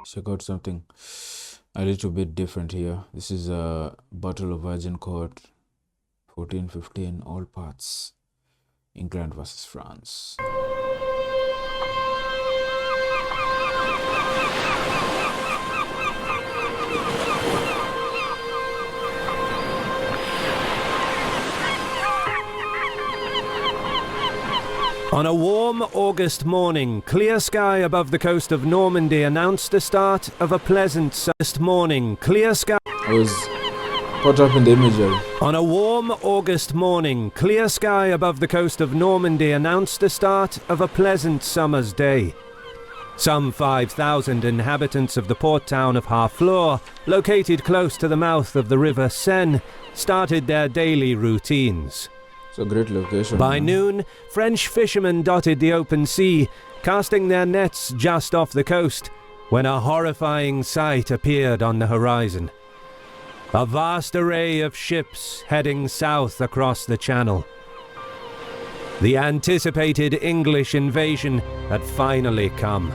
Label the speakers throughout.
Speaker 1: Check out something a little bit different here. This is a Battle of Agincourt, 1415, all parts. England versus France.
Speaker 2: On a warm August morning, clear sky above the coast of Normandy announced the start of a pleasant morning. Clear sky.
Speaker 1: I was caught up in the imagery.
Speaker 2: On a warm August morning, clear sky above the coast of Normandy announced the start of a pleasant summer's day. Some 5,000 inhabitants of the port town of Harfleur, located close to the mouth of the river Seine, started their daily routines.
Speaker 1: It's a great location.
Speaker 2: By noon, French fishermen dotted the open sea, casting their nets just off the coast, when a horrifying sight appeared on the horizon. A vast array of ships heading south across the channel. The anticipated English invasion had finally come.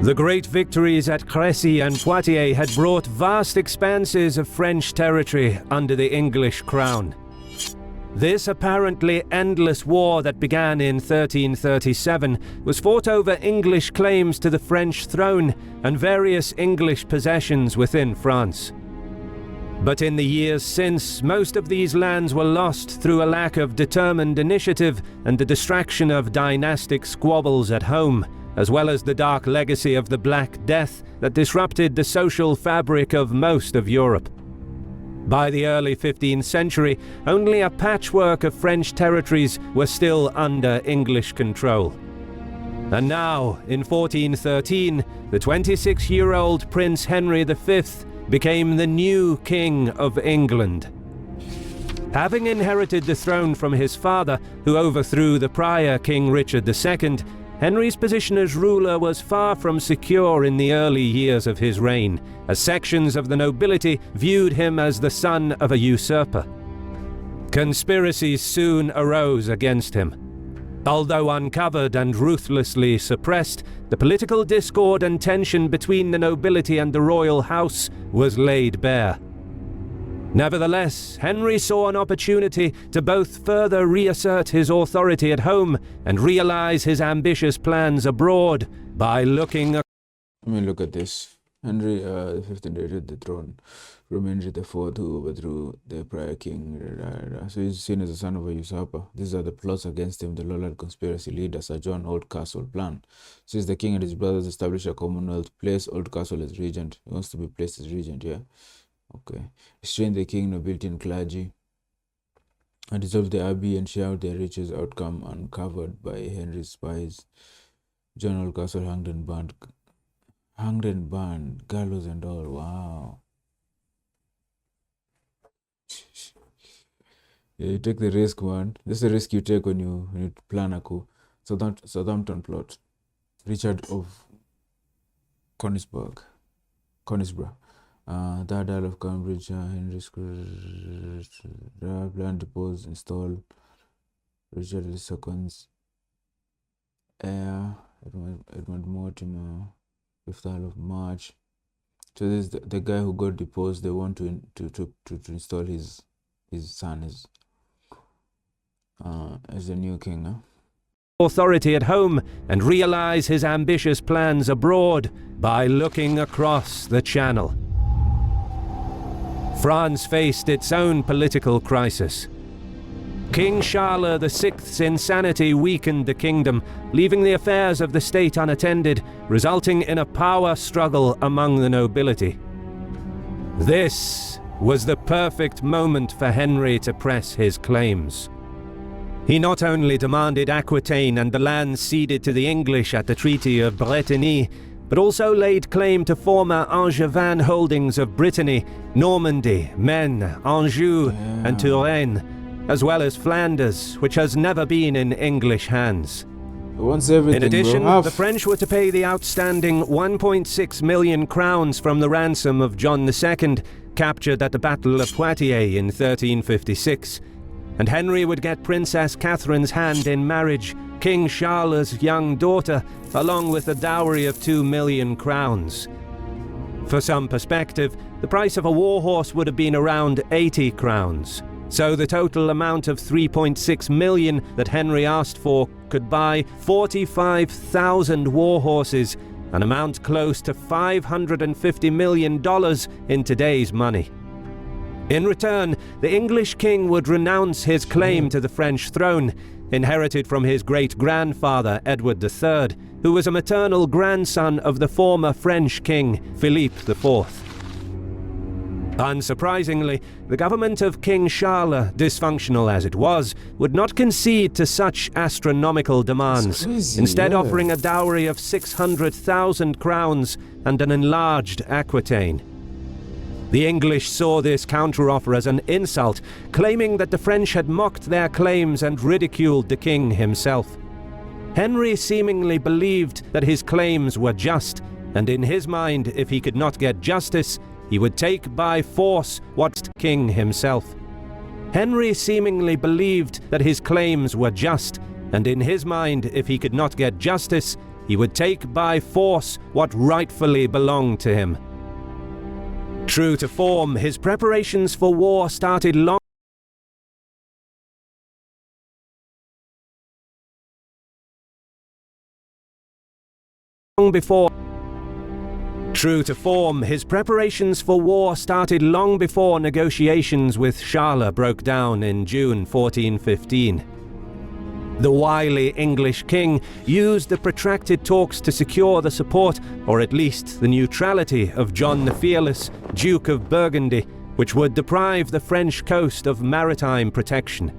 Speaker 2: The great victories at Crécy and Poitiers had brought vast expanses of French territory under the English crown. This apparently endless war that began in 1337 was fought over English claims to the French throne and various English possessions within France. But in the years since, most of these lands were lost through a lack of determined initiative and the distraction of dynastic squabbles at home, as well as the dark legacy of the Black Death that disrupted the social fabric of most of Europe. By the early 15th century, only a patchwork of French territories were still under English control. And now, in 1413, the 26-year-old Prince Henry V became the new King of England. Having inherited the throne from his father, who overthrew the prior King Richard II, Henry's position as ruler was far from secure in the early years of his reign, as sections of the nobility viewed him as the son of a usurper. Conspiracies soon arose against him. Although uncovered and ruthlessly suppressed, the political discord and tension between the nobility and the royal house was laid bare. Nevertheless, Henry saw an opportunity to both further reassert his authority at home and realize his ambitious plans abroad by looking.
Speaker 1: I mean, look at this. Henry V inherited the throne from Henry IV, who overthrew the prior king. So he's seen as the son of a usurper. These are the plots against him. The Lollard conspiracy leader, Sir John Oldcastle, plan. Since the king and his brothers established a commonwealth, place Oldcastle as regent. He wants to be placed as regent, yeah? Okay. Restrain the king, nobility, and clergy, and dissolve the abbey and share out their riches. Outcome uncovered by Henry's spies. John Oldcastle hanged and burned, gallows and all. Wow. Yeah, you take the risk, man. This is the risk you take when you plan a coup. Southampton plot. Richard of Conisbrough. Third Earl of Cambridge, Henry's plan depose, install Richard II's heir, Edmund Mortimer, 5th Earl of March. So this is the guy who got deposed. They want to install his son as the new king.
Speaker 2: Authority at home and realize his ambitious plans abroad by looking across the Channel. France faced its own political crisis. King Charles VI's insanity weakened the kingdom, leaving the affairs of the state unattended, resulting in a power struggle among the nobility. This was the perfect moment for Henry to press his claims. He not only demanded Aquitaine and the lands ceded to the English at the Treaty of Bretigny, but also laid claim to former Angevin holdings of Brittany, Normandy, Maine, Anjou, and Touraine, as well as Flanders, which has never been in English hands.
Speaker 1: wants everything,
Speaker 2: In addition,
Speaker 1: bro.
Speaker 2: the French were to pay the outstanding 1.6 million crowns from the ransom of John II, captured at the Battle of Poitiers in 1356. And Henry would get Princess Catherine's hand in marriage, King Charles' young daughter, along with a dowry of 2 million crowns. For some perspective, the price of a war horse would have been around 80 crowns. So the total amount of 3.6 million that Henry asked for could buy 45,000 war horses, an amount close to $550 million in today's money. In return, the English king would renounce his claim to the French throne, inherited from his great-grandfather Edward III, who was a maternal grandson of the former French king Philippe IV. Unsurprisingly, the government of King Charles, dysfunctional as it was, would not concede to such astronomical demands, instead offering a dowry of 600,000 crowns and an enlarged Aquitaine. The English saw this counteroffer as an insult, claiming that the French had mocked their claims and ridiculed the king himself. Henry seemingly believed that his claims were just, and in his mind, if he could not get justice, he would take by force what king himself. Henry seemingly believed that his claims were just, and in his mind, if he could not get justice, he would take by force what rightfully belonged to him. True to form, his preparations for war started long before negotiations with Charles broke down in June 1415. The wily English king used the protracted talks to secure the support, or at least the neutrality, of John the Fearless, Duke of Burgundy, which would deprive the French coast of maritime protection.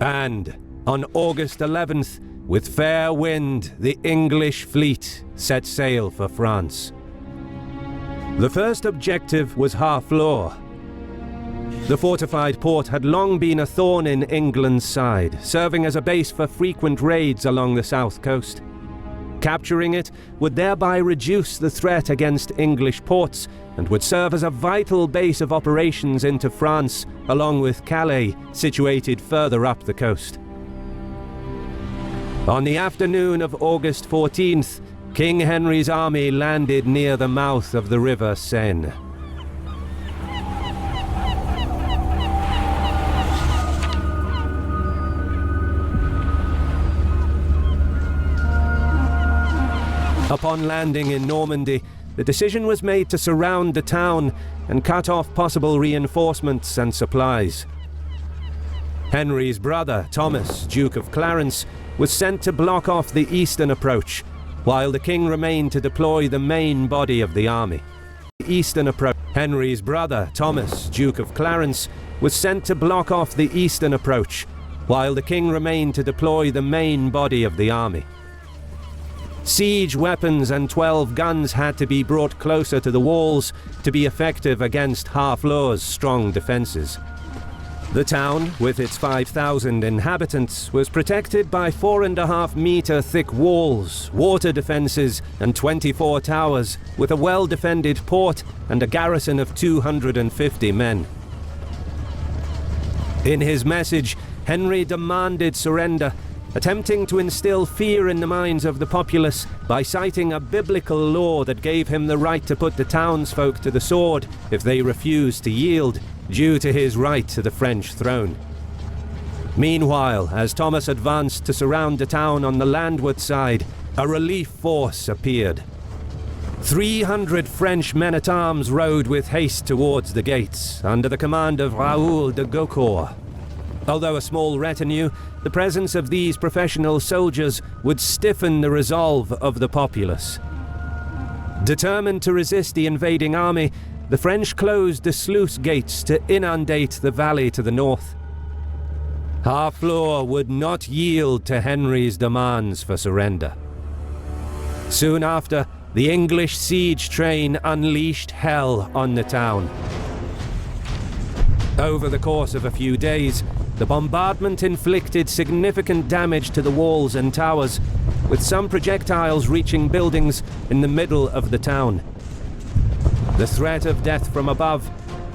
Speaker 2: And on August 11th, with fair wind, the English fleet set sail for France. The first objective was Harfleur. The fortified port had long been a thorn in England's side, serving as a base for frequent raids along the south coast. Capturing it would thereby reduce the threat against English ports and would serve as a vital base of operations into France, along with Calais, situated further up the coast. On the afternoon of August 14th, King Henry's army landed near the mouth of the river Seine. Upon landing in Normandy, the decision was made to surround the town and cut off possible reinforcements and supplies. Henry's brother, Thomas, Duke of Clarence, was sent to block off the eastern approach, while the king remained to deploy the main body of the army. Henry's brother, Thomas, Duke of Clarence, was sent to block off the eastern approach, while the king remained to deploy the main body of the army. Siege weapons and 12 guns had to be brought closer to the walls to be effective against Harfleur's strong defenses. The town, with its 5,000 inhabitants, was protected by 4.5-meter thick walls, water defenses, and 24 towers, with a well-defended port and a garrison of 250 men. In his message, Henry demanded surrender, attempting to instill fear in the minds of the populace by citing a biblical law that gave him the right to put the townsfolk to the sword if they refused to yield, due to his right to the French throne. Meanwhile, as Thomas advanced to surround the town on the landward side, a relief force appeared. 300 French men-at-arms rode with haste towards the gates, under the command of Raoul de Gaucourt. Although a small retinue, the presence of these professional soldiers would stiffen the resolve of the populace. Determined to resist the invading army, the French closed the sluice gates to inundate the valley to the north. Harfleur would not yield to Henry's demands for surrender. Soon after, the English siege train unleashed hell on the town. Over the course of a few days, the bombardment inflicted significant damage to the walls and towers, with some projectiles reaching buildings in the middle of the town. The threat of death from above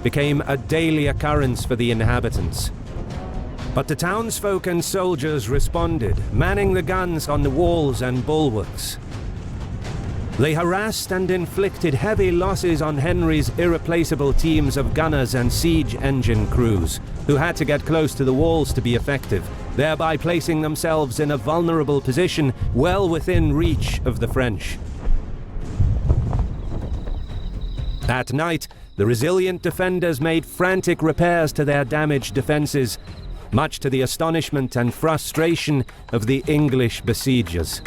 Speaker 2: became a daily occurrence for the inhabitants. But the townsfolk and soldiers responded, manning the guns on the walls and bulwarks. They harassed and inflicted heavy losses on Henry's irreplaceable teams of gunners and siege engine crews, who had to get close to the walls to be effective, thereby placing themselves in a vulnerable position well within reach of the French. At night, the resilient defenders made frantic repairs to their damaged defenses, much to the astonishment and frustration of the English besiegers.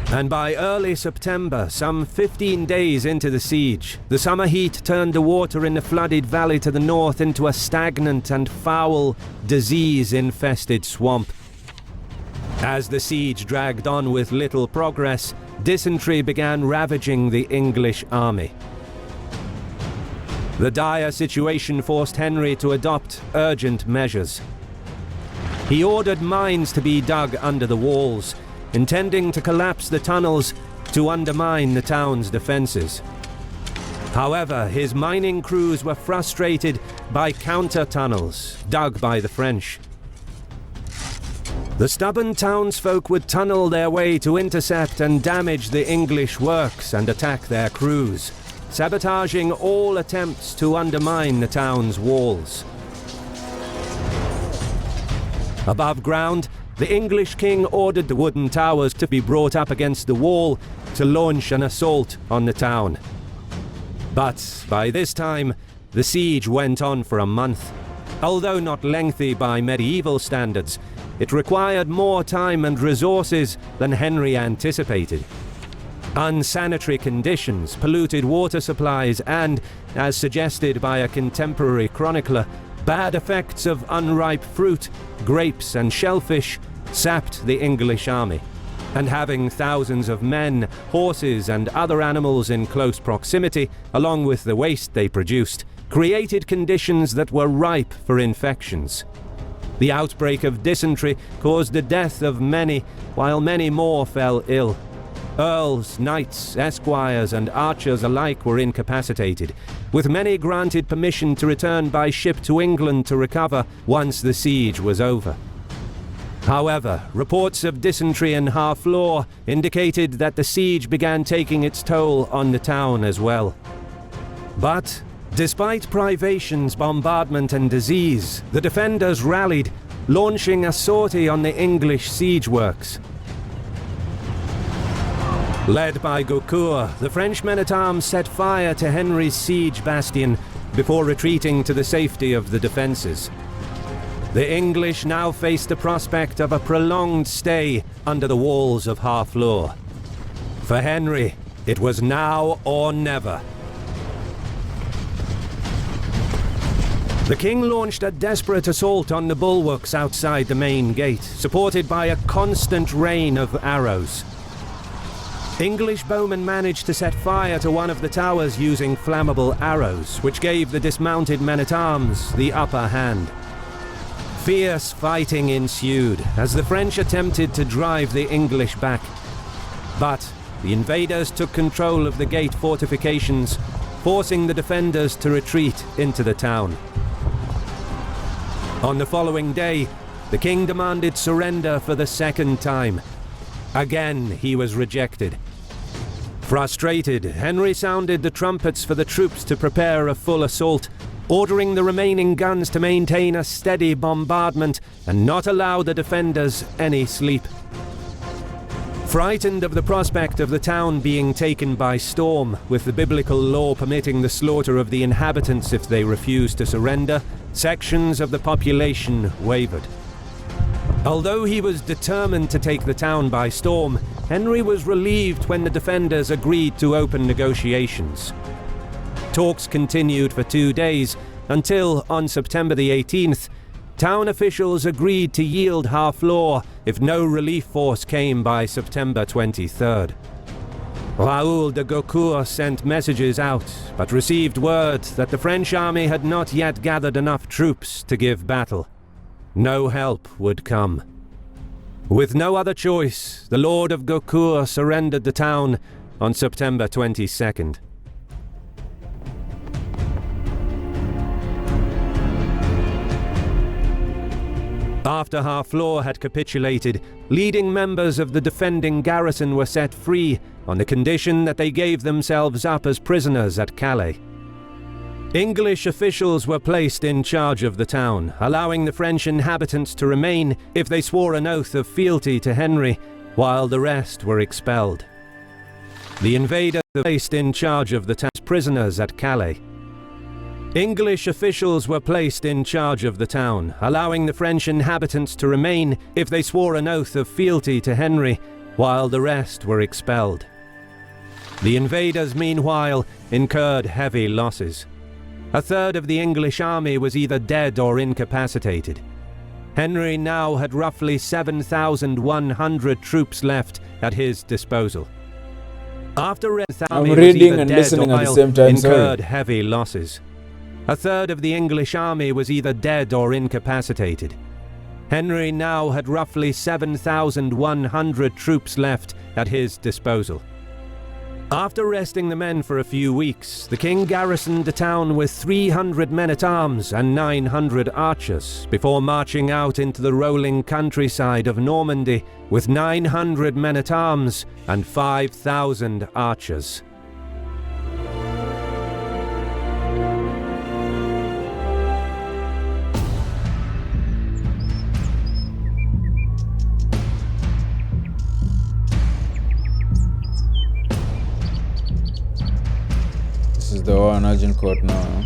Speaker 2: And by early September, some 15 days into the siege, the summer heat turned the water in the flooded valley to the north into a stagnant and foul, disease-infested swamp. As the siege dragged on with little progress, dysentery began ravaging the English army. The dire situation forced Henry to adopt urgent measures. He ordered mines to be dug under the walls, intending to collapse the tunnels to undermine the town's defenses. However, his mining crews were frustrated by counter-tunnels dug by the French. The stubborn townsfolk would tunnel their way to intercept and damage the English works and attack their crews, sabotaging all attempts to undermine the town's walls. Above ground, the English king ordered the wooden towers to be brought up against the wall to launch an assault on the town. But by this time, the siege went on for a month. Although not lengthy by medieval standards, it required more time and resources than Henry anticipated. Unsanitary conditions, polluted water supplies, and, as suggested by a contemporary chronicler, bad effects of unripe fruit, grapes, and shellfish sapped the English army. And having thousands of men, horses, and other animals in close proximity, along with the waste they produced, created conditions that were ripe for infections. The outbreak of dysentery caused the death of many, while many more fell ill. Earls, knights, esquires, and archers alike were incapacitated, with many granted permission to return by ship to England to recover once the siege was over. However, reports of dysentery in Harfleur indicated that the siege began taking its toll on the town as well. But, despite privations, bombardment, and disease, the defenders rallied, launching a sortie on the English siege works. Led by Gaucourt, the French men-at-arms set fire to Henry's siege bastion before retreating to the safety of the defences. The English now faced the prospect of a prolonged stay under the walls of Harfleur. For Henry, it was now or never. The king launched a desperate assault on the bulwarks outside the main gate, supported by a constant rain of arrows. English bowmen managed to set fire to one of the towers using flammable arrows, which gave the dismounted men-at-arms the upper hand. Fierce fighting ensued as the French attempted to drive the English back. But the invaders took control of the gate fortifications, forcing the defenders to retreat into the town. On the following day, the king demanded surrender for the second time. Again, he was rejected. Frustrated, Henry sounded the trumpets for the troops to prepare a full assault, ordering the remaining guns to maintain a steady bombardment and not allow the defenders any sleep. Frightened of the prospect of the town being taken by storm, with the biblical law permitting the slaughter of the inhabitants if they refused to surrender, sections of the population wavered. Although he was determined to take the town by storm, Henry was relieved when the defenders agreed to open negotiations. Talks continued for 2 days until, on September the 18th, town officials agreed to yield Harfleur if no relief force came by September 23rd. Raoul de Gaucourt sent messages out, but received word that the French army had not yet gathered enough troops to give battle. No help would come. With no other choice, the Lord of Gaucourt surrendered the town on September 22nd. After Harfleur had capitulated, leading members of the defending garrison were set free on the condition that they gave themselves up as prisoners at Calais. English officials were placed in charge of the town, allowing the French inhabitants to remain if they swore an oath of fealty to Henry, while the rest were expelled. The invaders were placed in charge of the town's prisoners at Calais. English officials were placed in charge of the town, allowing the French inhabitants to remain if they swore an oath of fealty to Henry, while the rest were expelled. The invaders, meanwhile, incurred heavy losses. A third of the English army was either dead or incapacitated. Henry now had roughly 7,100 troops left at his disposal. After
Speaker 1: I'm reading and listening at the same time,
Speaker 2: incurred heavy losses. A third of the English army was either dead or incapacitated. Henry now had roughly 7,100 troops left at his disposal. After resting the men for a few weeks, the king garrisoned the town with 300 men-at-arms and 900 archers, before marching out into the rolling countryside of Normandy with 900 men-at-arms and 5,000 archers.
Speaker 1: The war on Agincourt now.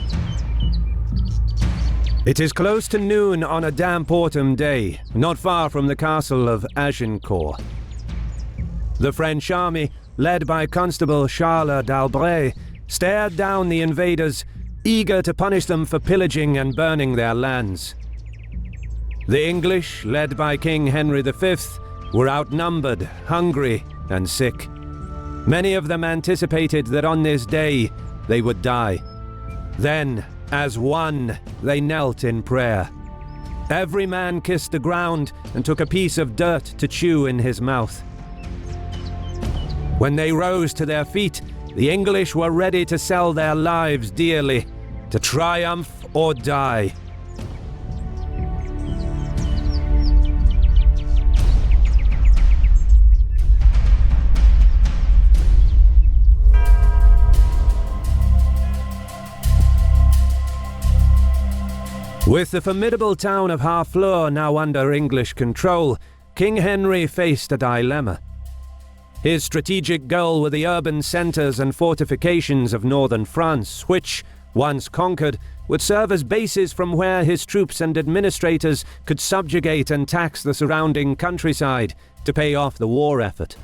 Speaker 2: It is close to noon on a damp autumn day, not far from the castle of Agincourt. The French army, led by Constable Charles d'Albret, stared down the invaders, eager to punish them for pillaging and burning their lands. The English, led by King Henry V, were outnumbered, hungry, and sick. Many of them anticipated that on this day they would die. Then, as one, they knelt in prayer. Every man kissed the ground and took a piece of dirt to chew in his mouth. When they rose to their feet, the English were ready to sell their lives dearly, to triumph or die. With the formidable town of Harfleur now under English control, King Henry faced a dilemma. His strategic goal were the urban centres and fortifications of northern France, which, once conquered, would serve as bases from where his troops and administrators could subjugate and tax the surrounding countryside to pay off the war effort.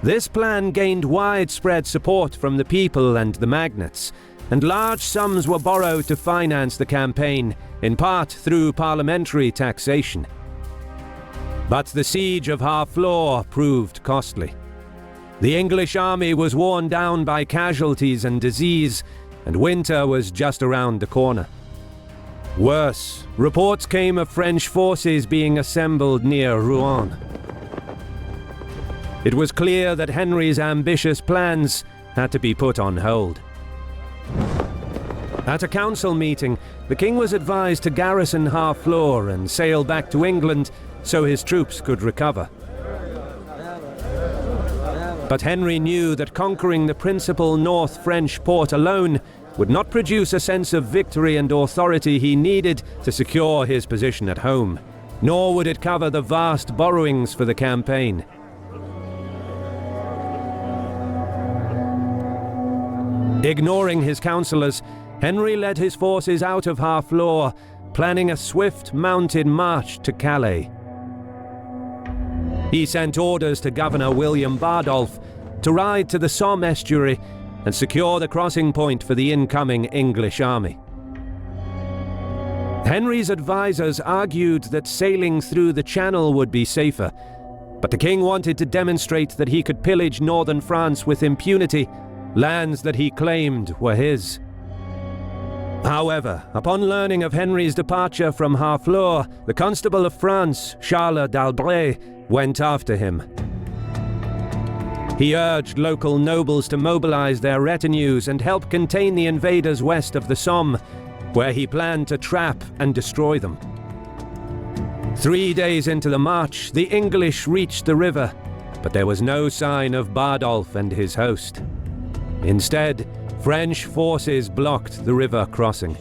Speaker 2: This plan gained widespread support from the people and the magnates, and large sums were borrowed to finance the campaign, in part through parliamentary taxation. But the siege of Harfleur proved costly. The English army was worn down by casualties and disease, and winter was just around the corner. Worse, reports came of French forces being assembled near Rouen. It was clear that Henry's ambitious plans had to be put on hold. At a council meeting, the king was advised to garrison Harfleur and sail back to England so his troops could recover. But Henry knew that conquering the principal North French port alone would not produce a sense of victory and authority he needed to secure his position at home, nor would it cover the vast borrowings for the campaign. Ignoring his councillors, Henry led his forces out of Harfleur, planning a swift mounted march to Calais. He sent orders to Governor William Bardolph to ride to the Somme estuary and secure the crossing point for the incoming English army. Henry's advisors argued that sailing through the Channel would be safer, But the king wanted to demonstrate that he could pillage northern France with impunity, lands that he claimed were his. However, upon learning of Henry's departure from Harfleur, the Constable of France, Charles d'Albret, went after him. He urged local nobles to mobilize their retinues and help contain the invaders west of the Somme, where he planned to trap and destroy them. 3 days into the march, the English reached the river, but there was no sign of Bardolph and his host. Instead, French forces blocked the river crossing.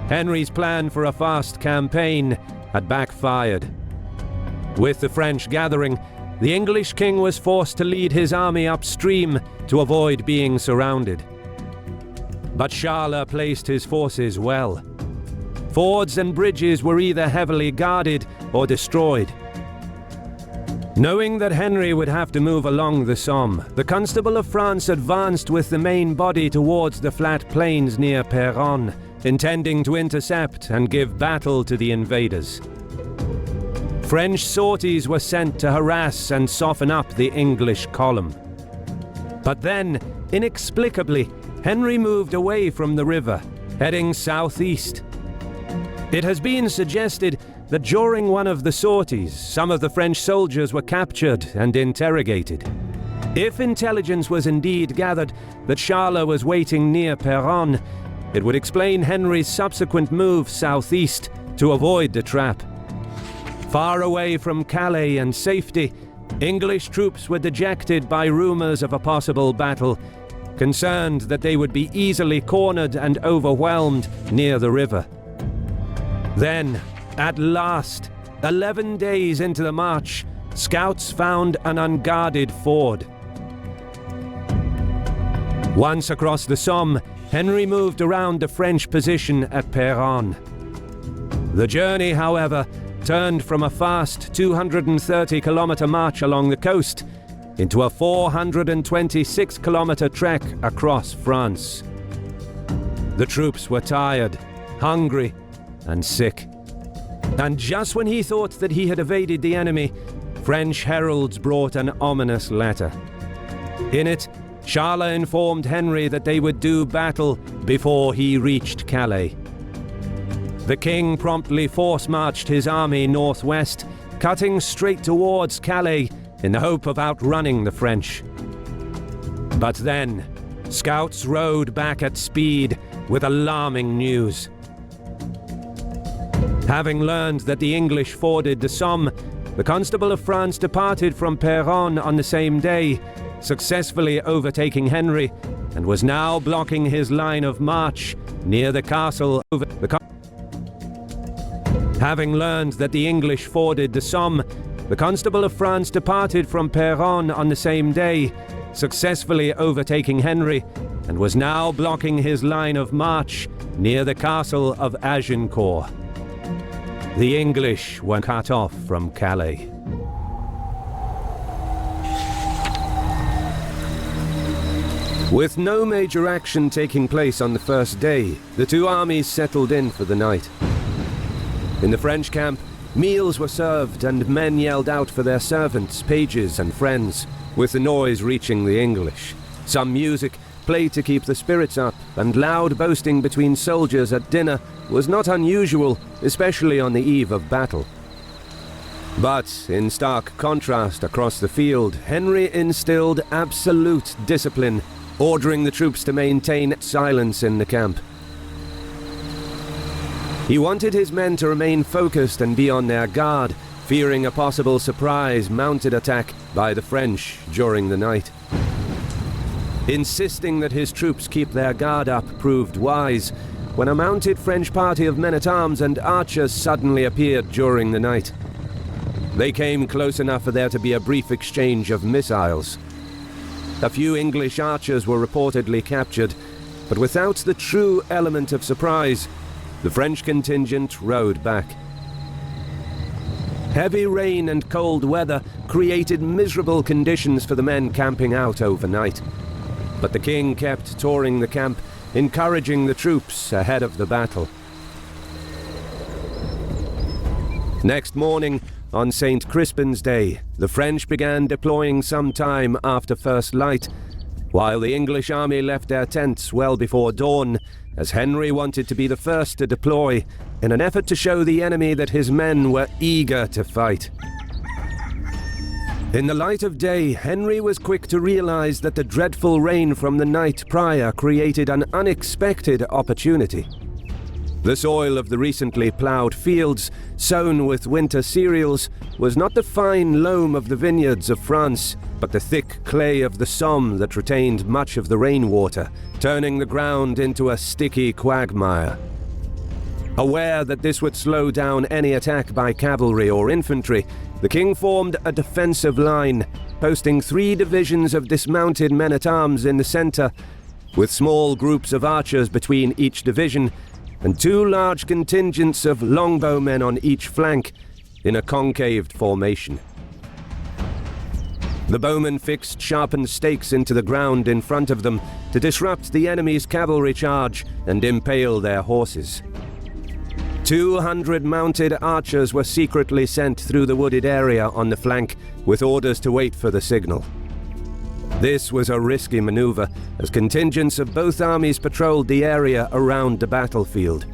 Speaker 2: Henry's plan for a fast campaign had backfired. With the French gathering, the English king was forced to lead his army upstream to avoid being surrounded. But Charles placed his forces well. Fords and bridges were either heavily guarded or destroyed. Knowing that Henry would have to move along the Somme, the Constable of France advanced with the main body towards the flat plains near Péronne, intending to intercept and give battle to the invaders. French sorties were sent to harass and soften up the English column. But then, inexplicably, Henry moved away from the river, heading southeast. It has been suggested that during one of the sorties, some of the French soldiers were captured and interrogated. If intelligence was indeed gathered that Charles was waiting near Péronne, it would explain Henry's subsequent move southeast to avoid the trap. Far away from Calais and safety, English troops were dejected by rumors of a possible battle, concerned that they would be easily cornered and overwhelmed near the river. Then, at last, 11 days into the march, scouts found an unguarded ford. Once across the Somme, Henry moved around the French position at Péronne. The journey, however, turned from a fast 230-kilometer march along the coast into a 426-kilometer trek across France. The troops were tired, hungry, and sick. And just when he thought that he had evaded the enemy, French heralds brought an ominous letter. In it, Charles informed Henry that they would do battle before he reached Calais. The king promptly force-marched his army northwest, cutting straight towards Calais in the hope of outrunning the French. But then, scouts rode back at speed with alarming news. Having learned that the English forded the Somme, the Constable of France departed from Péronne on the same day, successfully overtaking Henry, and was now blocking his line of march near the castle over the Having learned that the English forded the Somme, the Constable of France departed from Péronne on the same day, successfully overtaking Henry, and was now blocking his line of march near the castle of Agincourt. The English were cut off from Calais. With no major action taking place on the first day, the two armies settled in for the night. In the French camp, meals were served and men yelled out for their servants, pages, and friends, with the noise reaching the English. Some music played to keep the spirits up, and loud boasting between soldiers at dinner was not unusual, especially on the eve of battle. But, in stark contrast across the field, Henry instilled absolute discipline, ordering the troops to maintain silence in the camp. He wanted his men to remain focused and be on their guard, fearing a possible surprise mounted attack by the French during the night. Insisting that his troops keep their guard up proved wise, when a mounted French party of men-at-arms and archers suddenly appeared during the night. They came close enough for there to be a brief exchange of missiles. A few English archers were reportedly captured, but without the true element of surprise, the French contingent rode back. Heavy rain and cold weather created miserable conditions for the men camping out overnight. But the king kept touring the camp, encouraging the troops ahead of the battle. Next morning, on St. Crispin's Day, the French began deploying some time after first light, while the English army left their tents well before dawn, as Henry wanted to be the first to deploy in an effort to show the enemy that his men were eager to fight. In the light of day, Henry was quick to realize that the dreadful rain from the night prior created an unexpected opportunity. The soil of the recently ploughed fields, sown with winter cereals, was not the fine loam of the vineyards of France, but the thick clay of the Somme that retained much of the rainwater, turning the ground into a sticky quagmire. Aware that this would slow down any attack by cavalry or infantry, the king formed a defensive line, posting 3 divisions of dismounted men-at-arms in the centre, with small groups of archers between each division, and 2 large contingents of longbowmen on each flank, in a concaved formation. The bowmen fixed sharpened stakes into the ground in front of them to disrupt the enemy's cavalry charge and impale their horses. 200 mounted archers were secretly sent through the wooded area on the flank, with orders to wait for the signal. This was a risky maneuver, as contingents of both armies patrolled the area around the battlefield.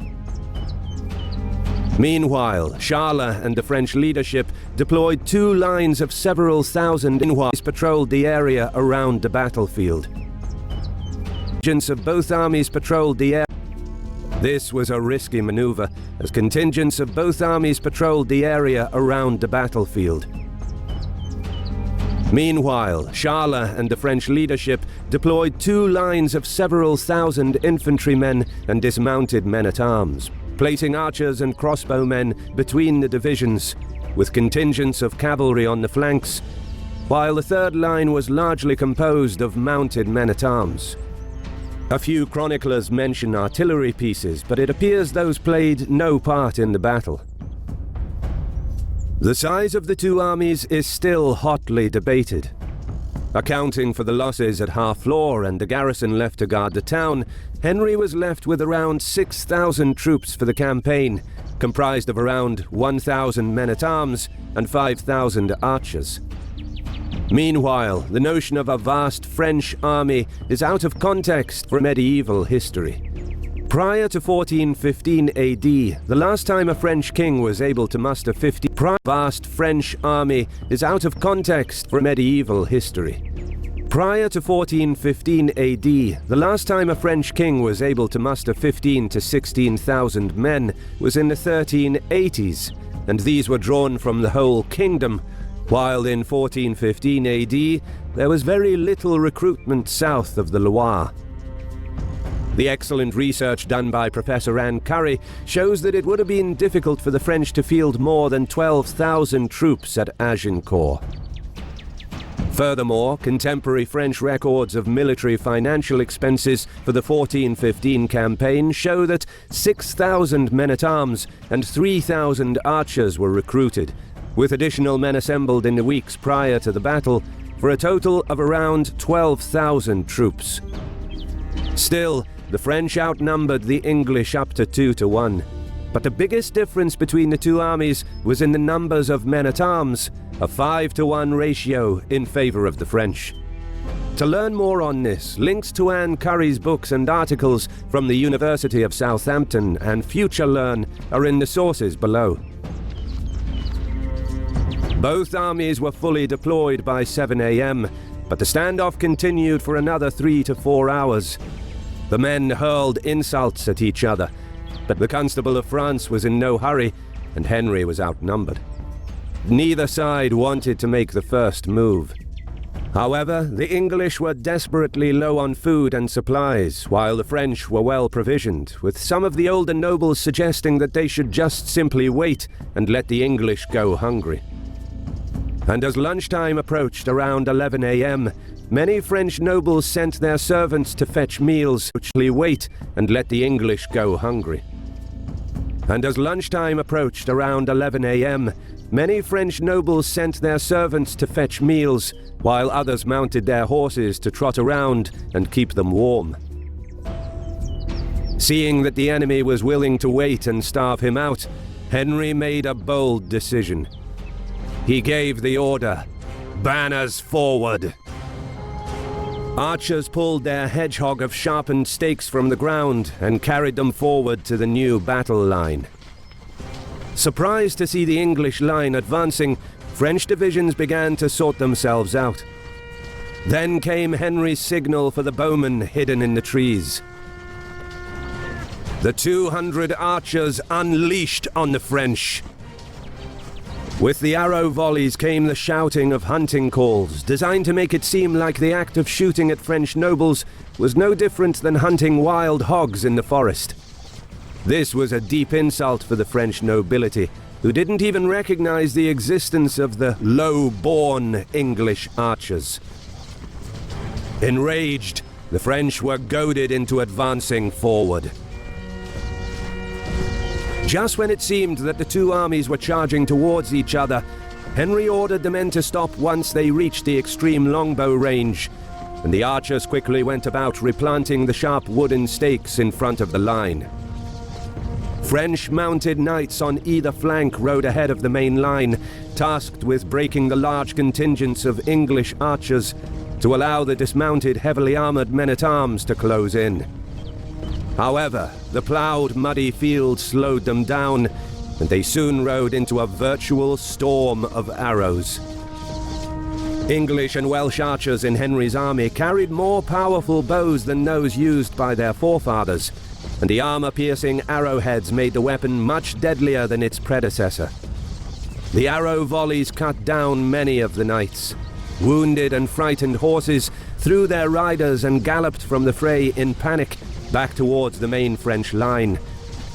Speaker 2: Meanwhile, Charles and the French leadership deployed 2 lines of several thousand Inuits patrolled the area around the battlefield. Contingents of both armies patrolled the area. This was a risky maneuver, as contingents of both armies patrolled the area around the battlefield. Meanwhile, Charles and the French leadership deployed 2 lines of several thousand infantrymen and dismounted men-at-arms, placing archers and crossbowmen between the divisions, with contingents of cavalry on the flanks, while the third line was largely composed of mounted men-at-arms. A few chroniclers mention artillery pieces, but it appears those played no part in the battle. The size of the 2 armies is still hotly debated. Accounting for the losses at Harfleur and the garrison left to guard the town, Henry was left with around 6,000 troops for the campaign, comprised of around 1,000 men-at-arms and 5,000 archers. Meanwhile, the notion of a vast French army is out of context for medieval history. Prior to 1415 AD, the last time a French king was able to muster 50 vast French army is out of context for medieval history. Prior to 1415 AD, the last time a French king was able to muster 15 to 16,000 men was in the 1380s, and these were drawn from the whole kingdom, while in 1415 AD, there was very little recruitment south of the Loire. The excellent research done by Professor Anne Curry shows that it would have been difficult for the French to field more than 12,000 troops at Agincourt. Furthermore, contemporary French records of military financial expenses for the 1415 campaign show that 6,000 men-at-arms and 3,000 archers were recruited, with additional men assembled in the weeks prior to the battle, for a total of around 12,000 troops. Still, the French outnumbered the English up to 2 to 1. But the biggest difference between the 2 armies was in the numbers of men-at-arms, a 5 to 1 ratio in favor of the French. To learn more on this, links to Anne Curry's books and articles from the University of Southampton and FutureLearn are in the sources below. Both armies were fully deployed by 7 a.m., but the standoff continued for another 3 to 4 hours. The men hurled insults at each other, but the Constable of France was in no hurry, and Henry was outnumbered. Neither side wanted to make the first move. However, the English were desperately low on food and supplies, while the French were well provisioned, with some of the older nobles suggesting that they should just simply wait and let the English go hungry. And as lunchtime approached around 11 a.m., many French nobles sent their servants to fetch meals, wait and let the English go hungry. And as lunchtime approached around 11 a.m., many French nobles sent their servants to fetch meals, while others mounted their horses to trot around and keep them warm. Seeing that the enemy was willing to wait and starve him out, Henry made a bold decision. he gave the order, "Banners forward!" Archers pulled their hedgehog of sharpened stakes from the ground and carried them forward to the new battle line. Surprised to see the English line advancing, French divisions began to sort themselves out. Then came Henry's signal for the bowmen hidden in the trees. The 200 archers unleashed on the French. With the arrow volleys came the shouting of hunting calls, designed to make it seem like the act of shooting at French nobles was no different than hunting wild hogs in the forest. This was a deep insult for the French nobility, who didn't even recognize the existence of the low-born English archers. Enraged, the French were goaded into advancing forward. Just when it seemed that the two armies were charging towards each other, Henry ordered the men to stop once they reached the extreme longbow range, and the archers quickly went about replanting the sharp wooden stakes in front of the line. French mounted knights on either flank rode ahead of the main line, tasked with breaking the large contingents of English archers to allow the dismounted, heavily armored men-at-arms to close in. However, the ploughed, muddy field slowed them down, and they soon rode into a virtual storm of arrows. English and Welsh archers in Henry's army carried more powerful bows than those used by their forefathers, and the armor-piercing arrowheads made the weapon much deadlier than its predecessor. The arrow volleys cut down many of the knights. Wounded and frightened horses threw their riders and galloped from the fray in panic back towards the main French line,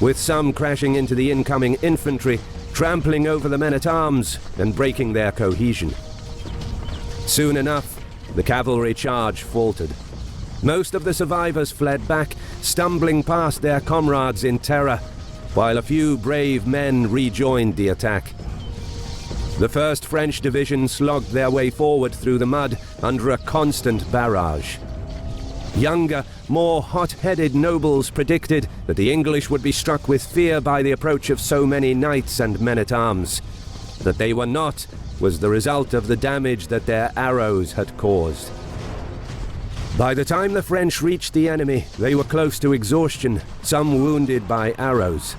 Speaker 2: with some crashing into the incoming infantry, trampling over the men-at-arms and breaking their cohesion. Soon enough, the cavalry charge faltered. Most of the survivors fled back, stumbling past their comrades in terror, while a few brave men rejoined the attack. The 1st French Division slogged their way forward through the mud under a constant barrage. Younger, more hot-headed nobles predicted that the English would be struck with fear by the approach of so many knights and men-at-arms. That they were not was the result of the damage that their arrows had caused. By the time the French reached the enemy, they were close to exhaustion, some wounded by arrows.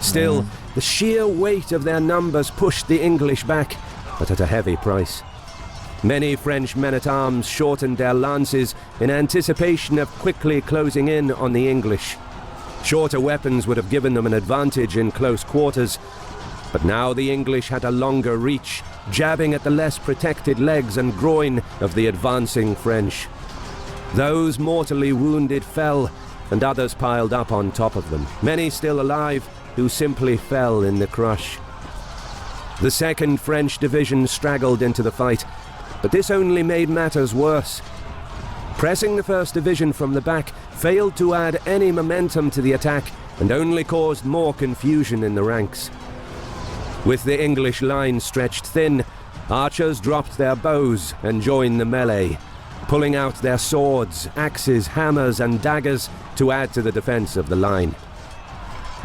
Speaker 2: Still, the sheer weight of their numbers pushed the English back, but at a heavy price. Many French men-at-arms shortened their lances in anticipation of quickly closing in on the English. Shorter weapons would have given them an advantage in close quarters, but now the English had a longer reach, jabbing at the less protected legs and groin of the advancing French. Those mortally wounded fell, and others piled up on top of them, many still alive, who simply fell in the crush. The 2nd French Division straggled into the fight, but this only made matters worse. Pressing the 1st Division from the back failed to add any momentum to the attack and only caused more confusion in the ranks. With the English line stretched thin, archers dropped their bows and joined the melee, pulling out their swords, axes, hammers and daggers to add to the defense of the line.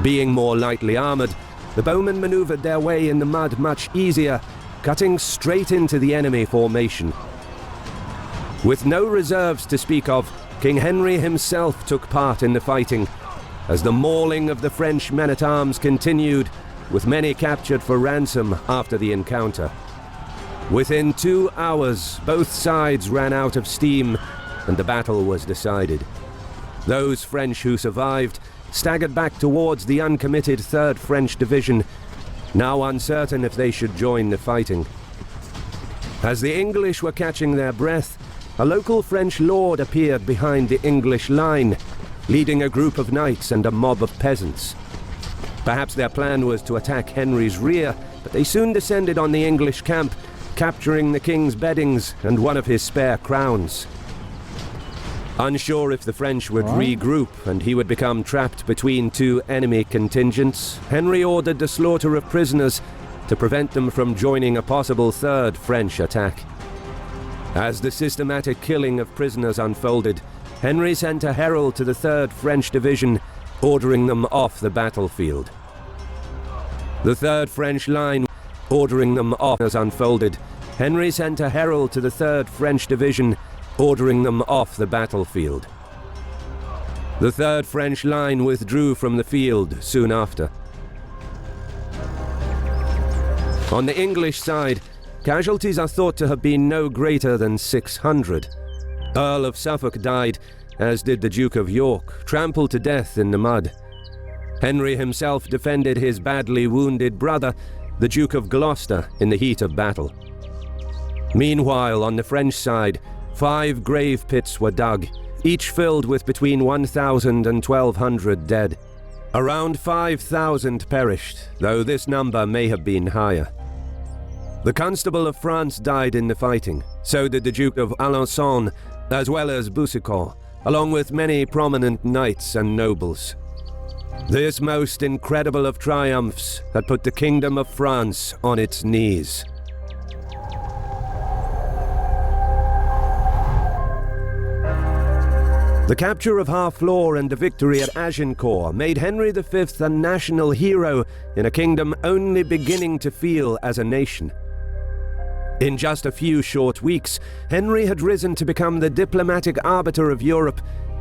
Speaker 2: Being more lightly armored, the bowmen maneuvered their way in the mud much easier, cutting straight into the enemy formation. With no reserves to speak of, King Henry himself took part in the fighting, as the mauling of the French men-at-arms continued, with many captured for ransom after the encounter. Within 2 hours, both sides ran out of steam, and the battle was decided. Those French who survived staggered back towards the uncommitted 3rd French Division, now uncertain if they should join the fighting. As the English were catching their breath, a local French lord appeared behind the English line, leading a group of knights and a mob of peasants. Perhaps their plan was to attack Henry's rear, but they soon descended on the English camp, capturing the king's beddings and one of his spare crowns. Unsure if the French would regroup and he would become trapped between 2 enemy contingents, Henry ordered the slaughter of prisoners to prevent them from joining a possible 3rd French attack. As the systematic killing of prisoners unfolded, Henry sent a herald to the 3rd French Division, ordering them off the battlefield. The 3rd French line ordering them off as unfolded, Henry sent a herald to the 3rd French Division, ordering them off the battlefield. The 3rd French line withdrew from the field soon after. On the English side, casualties are thought to have been no greater than 600. Earl of Suffolk died, as did the Duke of York, trampled to death in the mud. Henry himself defended his badly wounded brother, the Duke of Gloucester, in the heat of battle. Meanwhile, on the French side, 5 grave pits were dug, each filled with between 1,000 and 1,200 dead. Around 5,000 perished, though this number may have been higher. The Constable of France died in the fighting, so did the Duke of Alençon, as well as Boucicaut, along with many prominent knights and nobles. This most incredible of triumphs had put the Kingdom of France on its knees. The capture of Harfleur and the victory at Agincourt made Henry V a national hero in a kingdom only beginning to feel as a nation. In just a few short weeks, Henry had risen to become the diplomatic arbiter of Europe,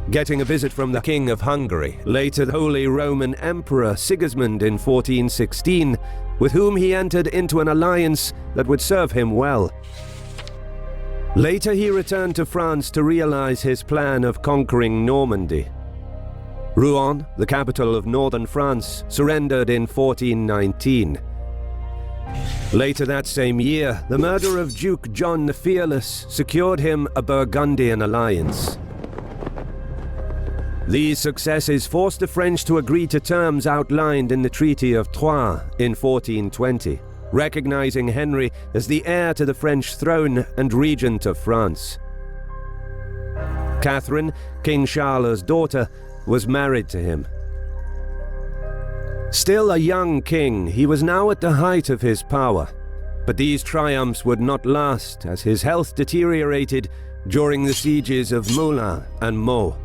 Speaker 2: getting a visit from the King of Hungary, later the Holy Roman Emperor Sigismund in 1416, with whom he entered into an alliance that would serve him well. Later he returned to France to realize his plan of conquering Normandy. Rouen, the capital of northern France, surrendered in 1419. Later that same year, the murder of Duke John the Fearless secured him a Burgundian alliance. These successes forced the French to agree to terms outlined in the Treaty of Troyes in 1420, recognizing Henry as the heir to the French throne and regent of France. Catherine, King Charles' daughter, was married to him. Still a young king, he was now at the height of his power. But these triumphs would not last, as his health deteriorated during the sieges of Moulins and Meaux.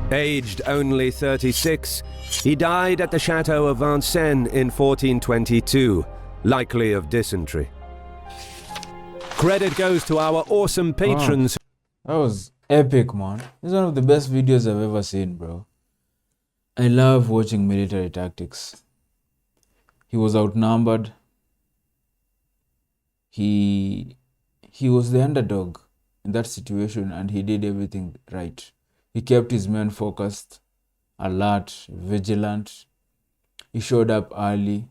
Speaker 2: Aged only 36, he died at the Chateau of Vincennes in 1422, likely of dysentery. Credit goes to our awesome patrons.
Speaker 1: That was epic, man. This is one of the best videos I've ever seen, bro. I love watching military tactics. He was outnumbered. He was the underdog in that situation, and he did everything right. He kept his men focused, alert, vigilant. He showed up early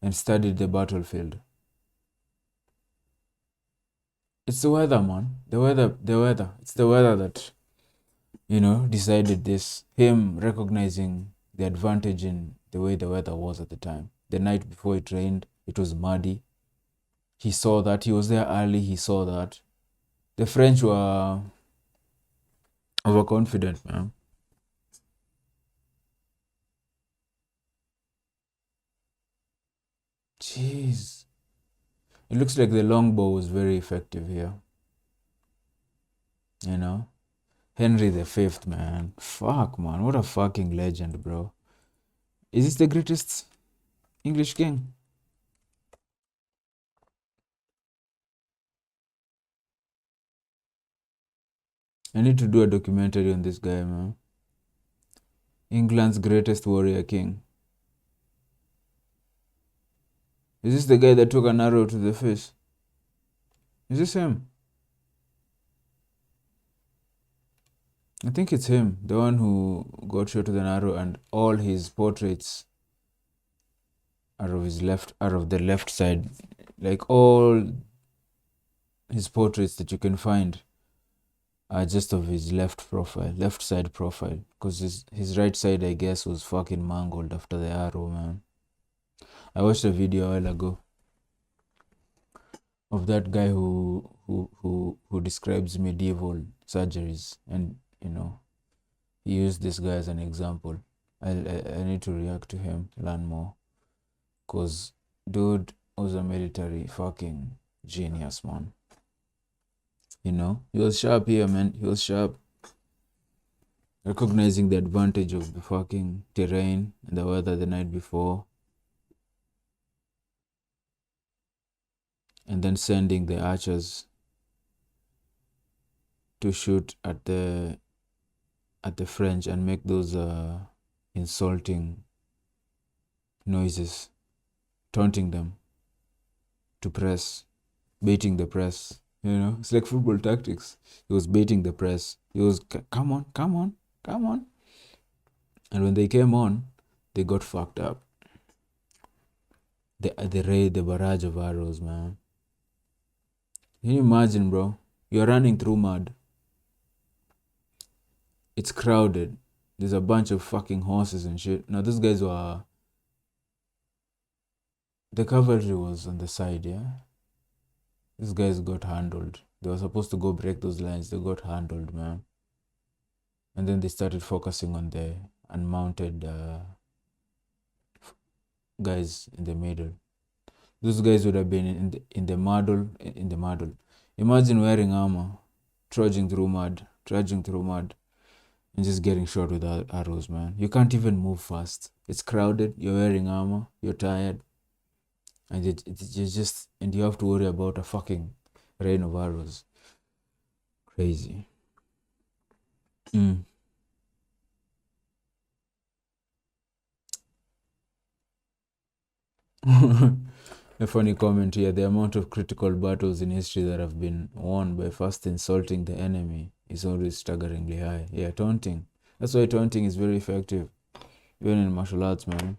Speaker 1: and studied the battlefield. It's the weather, man. The weather. It's the weather that, decided this. Him recognizing the advantage in the way the weather was at the time. The night before it rained, it was muddy. He saw that. He was there early. He saw that. The French were overconfident, man. Jeez. It looks like the longbow was very effective here. Henry V, man. Fuck, man. What a fucking legend, bro. Is this the greatest English king? I need to do a documentary on this guy, man. England's greatest warrior king. Is this the guy that took an arrow to the face? Is this him? I think it's him, the one who got shot with an arrow, and all his portraits are of the left side. Like all his portraits that you can find are just of his left side profile. Because his right side, I guess, was fucking mangled after the arrow, man. I watched a video a while ago of that guy who describes medieval surgeries, and he used this guy as an example. I need to react to him, learn more, cause dude was a military fucking genius, man. He was sharp here, man. He was sharp, recognizing the advantage of the fucking terrain and the weather the night before. and then sending the archers to shoot at the French and make those insulting noises, taunting them to press, baiting the press. You know, it's like football tactics. He was baiting the press. He was, come on, come on, come on. And when they came on, they got fucked up. They raid the barrage of arrows, man. Can you imagine, bro? You're running through mud. It's crowded. There's a bunch of fucking horses and shit. Now, these guys were... The cavalry was on the side, yeah? These guys got handled. They were supposed to go break those lines. They got handled, man. And then they started focusing on the unmounted guys in the middle. Those guys would have been in the muddle. Imagine wearing armor, trudging through mud, and just getting shot with arrows, man. You can't even move fast. It's crowded. You're wearing armor. You're tired, and and you have to worry about a fucking rain of arrows. Crazy. A funny comment here: the amount of critical battles in history that have been won by first insulting the enemy is always staggeringly high. Yeah, taunting. That's why taunting is very effective, even in martial arts, man.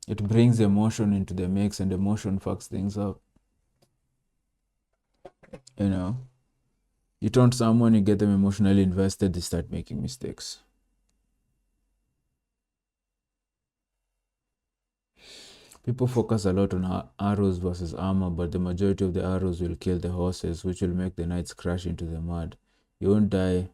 Speaker 1: It brings emotion into the mix, and emotion fucks things up. You know, you taunt someone, you get them emotionally invested, they start making mistakes. People focus a lot on arrows versus armor, but the majority of the arrows will kill the horses, which will make the knights crash into the mud. You won't die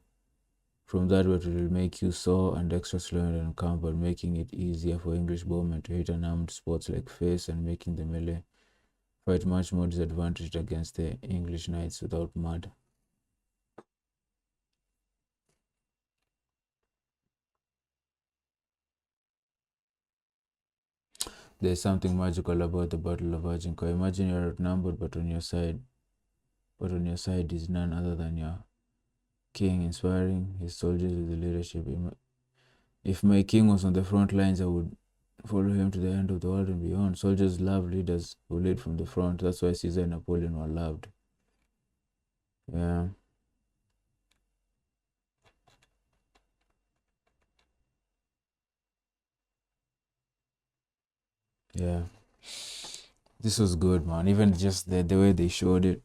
Speaker 1: from that, but it will make you sore and extra slow and uncomfortable, making it easier for English bowmen to hit unarmed spots like face and making the melee fight much more disadvantaged against the English knights without mud. There's something magical about the Battle of Agincourt. Imagine you're outnumbered, but on your side is none other than your king, inspiring his soldiers with the leadership. If my king was on the front lines, I would follow him to the end of the world and beyond. Soldiers love leaders who lead from the front. That's why Caesar and Napoleon were loved. Yeah. Yeah. This was good, man. Even just the way they showed it.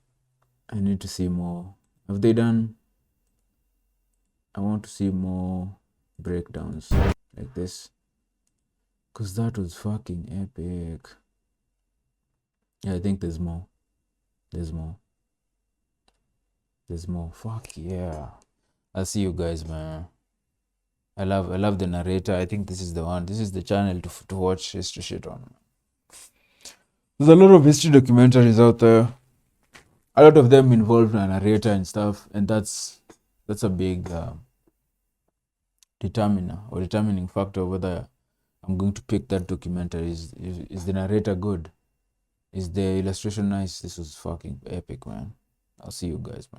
Speaker 1: I need to see more. Have they done... I want to see more breakdowns like this. Because that was fucking epic. Yeah, I think there's more. There's more. Fuck yeah. I'll see you guys, man. I love the narrator. I think this is the one. This is the channel to watch history shit on. There's a lot of history documentaries out there. A lot of them involve a narrator and stuff, and that's a big determining factor of whether I'm going to pick that documentary. Is the narrator good? Is the illustration nice? This was fucking epic, man. I'll see you guys, man.